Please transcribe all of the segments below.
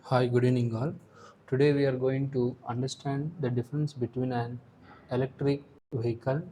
Hi, good evening all. Today we are going to understand the difference between an electric vehicle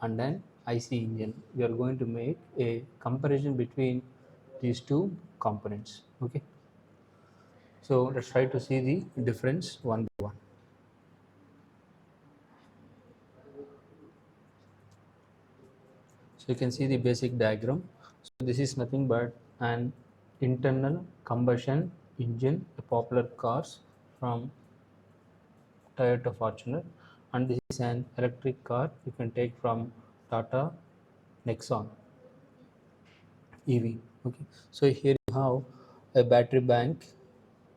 and an IC engine. We are going to make a comparison between these two components. Okay, so let's try to see the difference one by one. So you can see the basic diagram. So this is nothing but an internal combustion engine, a popular cars from Toyota Fortuner, and this is an electric car you can take from Tata Nexon EV. Okay, so here you have a battery bank.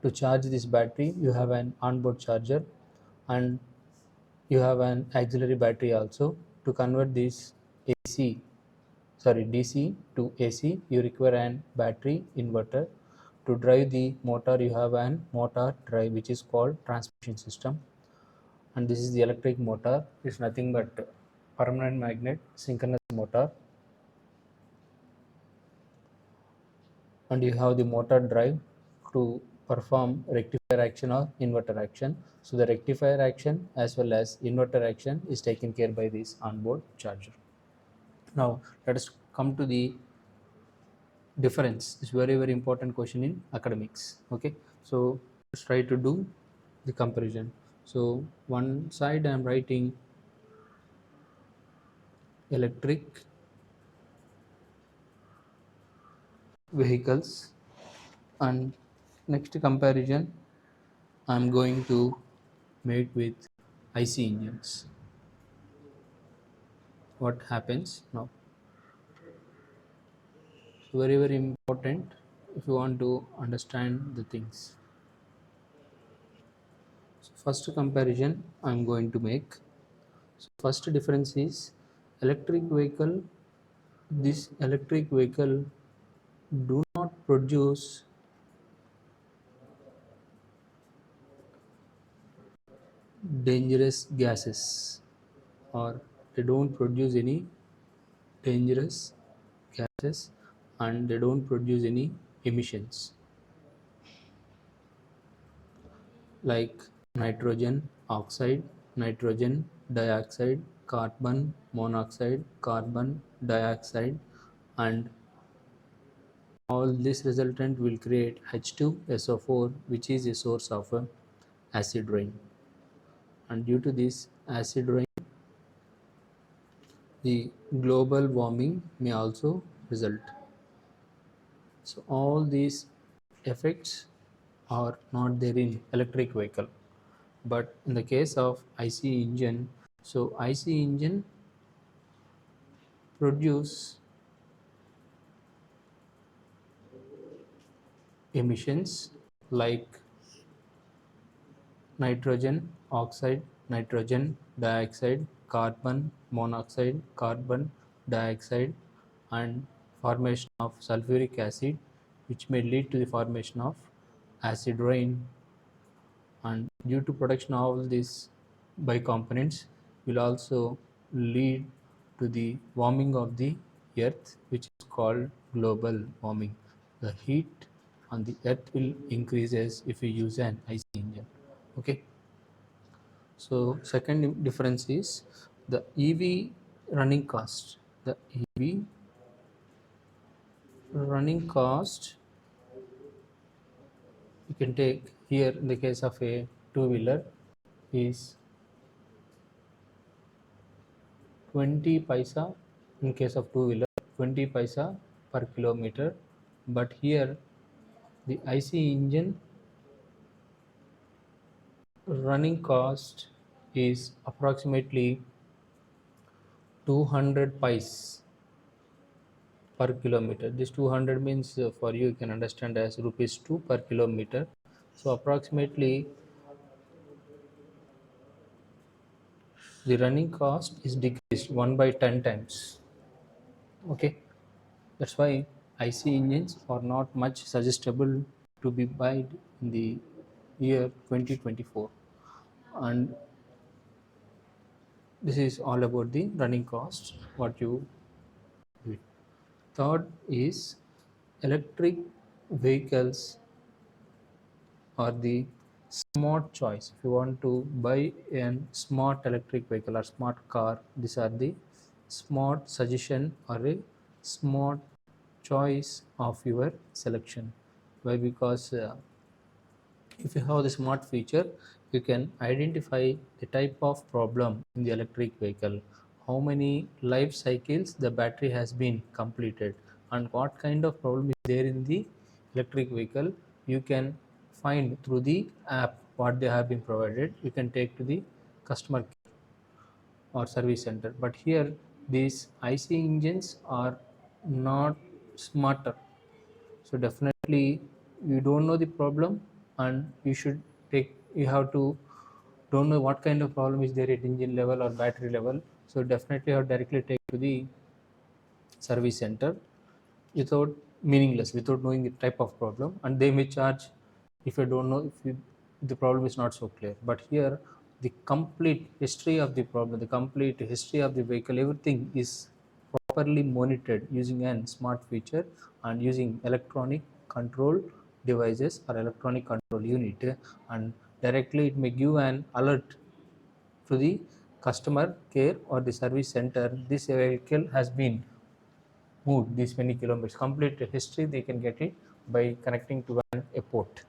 To charge this battery, you have an onboard charger, and you have an auxiliary battery also. To convert this DC to AC, you require an battery inverter. To drive the motor, you have an motor drive, which is called transmission system. And this is the electric motor. It's nothing but permanent magnet synchronous motor, and you have the motor drive to perform rectifier action or inverter action. So the rectifier action as well as inverter action is taken care by this onboard charger. Now let us come to the difference. It's very important question in academics. Okay, so let's try to do the comparison. So one side I am writing electric vehicles, and next comparison I'm going to make with IC engines. What happens now? So very important if you want to understand the things. So first comparison I'm going to make. So first difference is electric vehicle. This electric vehicle do not produce dangerous gases, or they don't produce any dangerous gases, and they don't produce any emissions like nitrogen oxide, nitrogen dioxide, carbon monoxide, carbon dioxide, and all this resultant will create H2SO4, which is a source of acid rain. And due to this acid rain, the global warming may also result. So all these effects are not there in electric vehicle, but in the case of IC engine, so IC engine produce emissions like nitrogen oxide, nitrogen dioxide, carbon monoxide, carbon dioxide, and formation of sulfuric acid, which may lead to the formation of acid rain. And due to production of all these bicomponents will also lead to the warming of the earth, which is called global warming. The heat on the earth will increases if we use an IC engine. Okay, so second difference is the EV running cost. The EV running cost you can take here in the case of a two-wheeler is 20 paisa in case of two-wheeler, 20 paisa per kilometer. But here the IC engine running cost is approximately 200 paise per kilometer. This 200 means for you can understand as rupees 2 per kilometer. So approximately the running cost is decreased 1 by 10 times. Okay, that's why IC engines are not much suggestible to be bought in the year 2024. And this is all about the running cost what you do. Third is electric vehicles or the smart choice. If you want to buy a smart electric vehicle or smart car, these are the smart suggestion or a smart choice of your selection. Why? Because if you have the smart feature, you can identify the type of problem in the electric vehicle, how many life cycles the battery has been completed, and what kind of problem is there in the electric vehicle. You can find through the app what they have been provided. You can take to the customer care or service center. But here, these IC engines are not smarter, so definitely you don't know the problem, and you have to don't know what kind of problem is there at engine level or battery level. So definitely you have directly take to the service center without meaningless, without knowing the type of problem, and they may charge if you don't know, the problem is not so clear. But here, the complete history of the problem, the complete history of the vehicle, everything is properly monitored using a smart feature and using electronic control devices or electronic control unit, and directly it may give an alert to the customer care or the service center. This vehicle has been moved these many kilometers. Complete history they can get it by connecting to a port.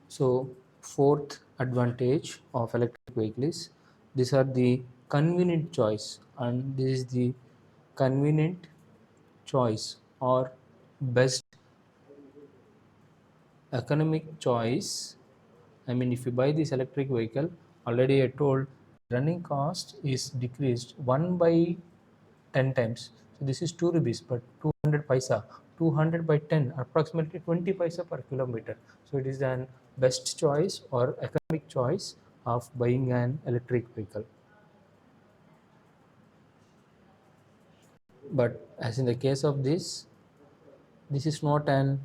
So fourth advantage of electric vehicles, these are the convenient choice, and this is the convenient choice or best economic choice. I mean, if you buy this electric vehicle, already I told running cost is decreased 1 by 10 times. So this is 2 rupees, but 200 paisa, 200 by 10, approximately 20 paisa per kilometer. So it is an best choice or economic choice of buying an electric vehicle. But as in the case of this is not an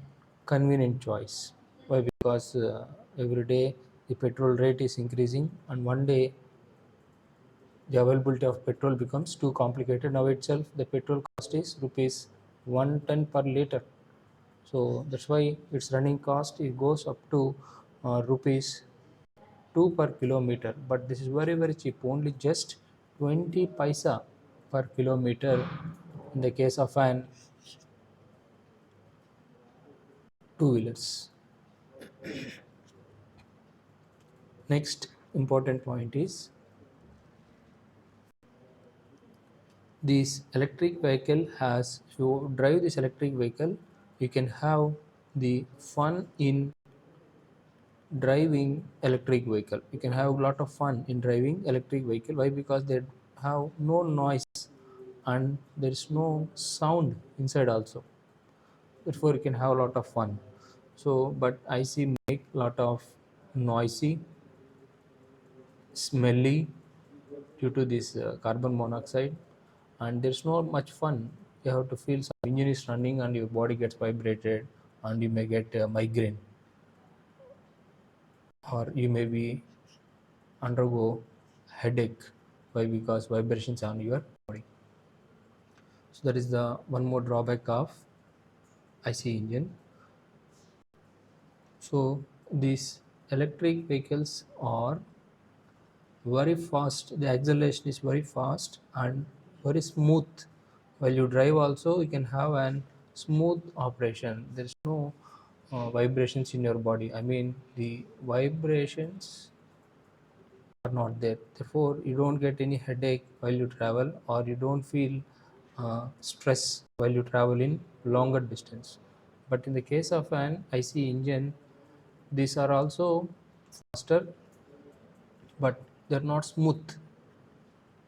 convenient choice. Why? Because every day the petrol rate is increasing, and one day the availability of petrol becomes too complicated. Now itself the petrol cost is rupees 110 per liter. So that's why its running cost it goes up to rupees 2 per kilometer. But this is very very cheap, only just 20 paisa per kilometer in the case of an two wheelers. Next important point is this electric vehicle has, if you drive this electric vehicle, you can have the fun in driving electric vehicle. You can have a lot of fun in driving electric vehicle. Why? Because they have no noise and there is no sound inside also, therefore you can have a lot of fun. So but I see make lot of noisy, smelly due to this carbon monoxide, and there's no much fun. You have to feel some engine is running and your body gets vibrated, and you may get migraine, or you may be undergo headache. Why? Because vibrations on your body. So that is the one more drawback of IC engine. So these electric vehicles are very fast, the acceleration is very fast and very smooth. While you drive also you can have an smooth operation. There is no vibrations in your body. I mean, the vibrations are not there, therefore you don't get any headache while you travel, or you don't feel stress while you travel in longer distance. But in the case of an IC engine, these are also faster, but they're not smooth.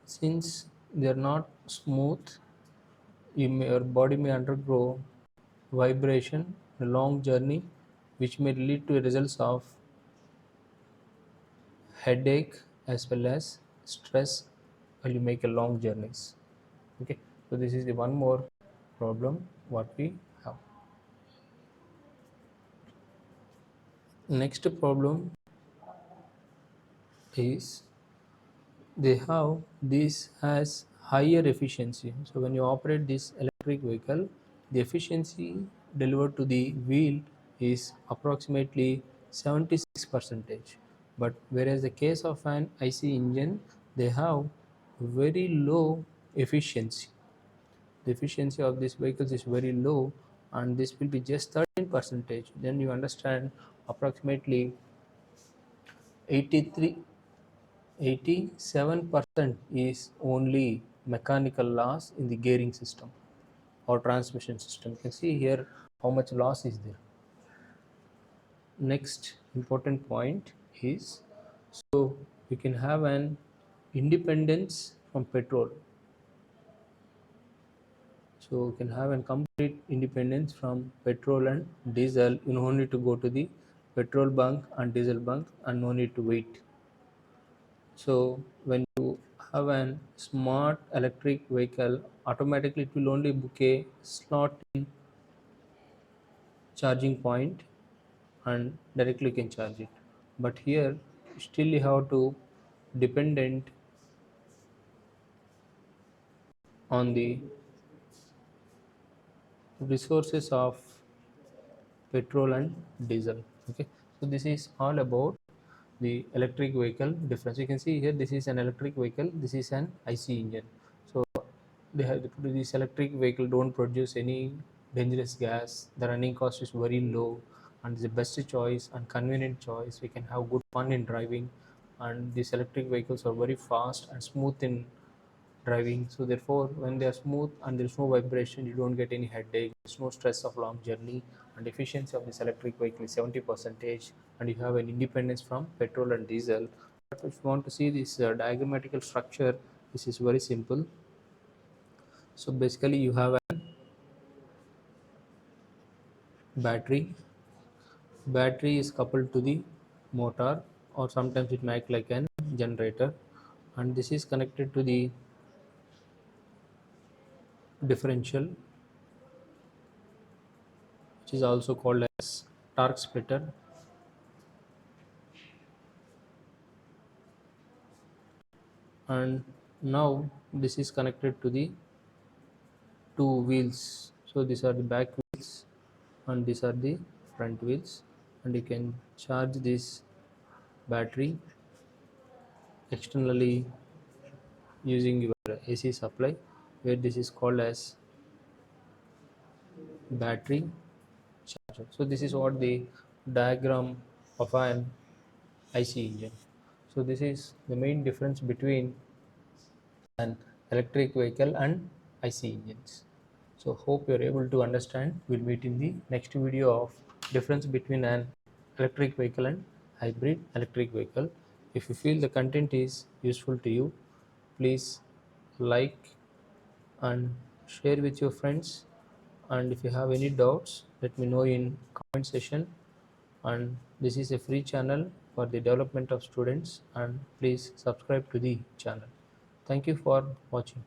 Since they're not smooth, your body may undergo vibration, a long journey, which may lead to a results of headache as well as stress while you make a long journeys. Okay, so this is the one more problem what we have. Next problem is they have this has higher efficiency. So when you operate this electric vehicle, the efficiency delivered to the wheel is approximately 76%. But whereas the case of an IC engine, they have very low efficiency. The efficiency of these vehicles is very low, and this will be just 13%. Then you understand approximately 83 87% is only mechanical loss in the gearing system or transmission system. You can see here how much loss is there. Next important point is, so you can have an independence from petrol. So you can have a complete independence from petrol and diesel. You no need to go to the petrol bunk and diesel bunk and no need to wait. So when you have a smart electric vehicle, automatically it will only book a slot in charging point and directly you can charge it. But here still you have to dependent on the resources of petrol and diesel. Okay, so this is all about the electric vehicle difference. You can see here this is an electric vehicle, this is an IC engine. So they have this electric vehicle don't produce any dangerous gas, the running cost is very low, and it's the best choice and convenient choice. We can have good fun in driving, and these electric vehicles are very fast and smooth in driving. So therefore when they are smooth and there is no vibration, you don't get any headache, there's no stress of long journey, and efficiency of this electric vehicle is 70%, and you have an independence from petrol and diesel. But if you want to see this diagrammatical structure, this is very simple. So basically you have a battery is coupled to the motor, or sometimes it might like an generator, and this is connected to the differential, which is also called as torque splitter. And now this is connected to the two wheels. So these are the back wheels and these are the front wheels, and you can charge this battery externally using your AC supply, where this is called as battery charger. So this is what the diagram of an IC engine. So this is the main difference between an electric vehicle and IC engines. So hope you're able to understand. We'll meet in the next video of difference between an electric vehicle and hybrid electric vehicle. If you feel the content is useful to you, please like and share with your friends. And if you have any doubts, let me know in comment section. And this is a free channel for the development of students, and please subscribe to the channel. Thank you for watching.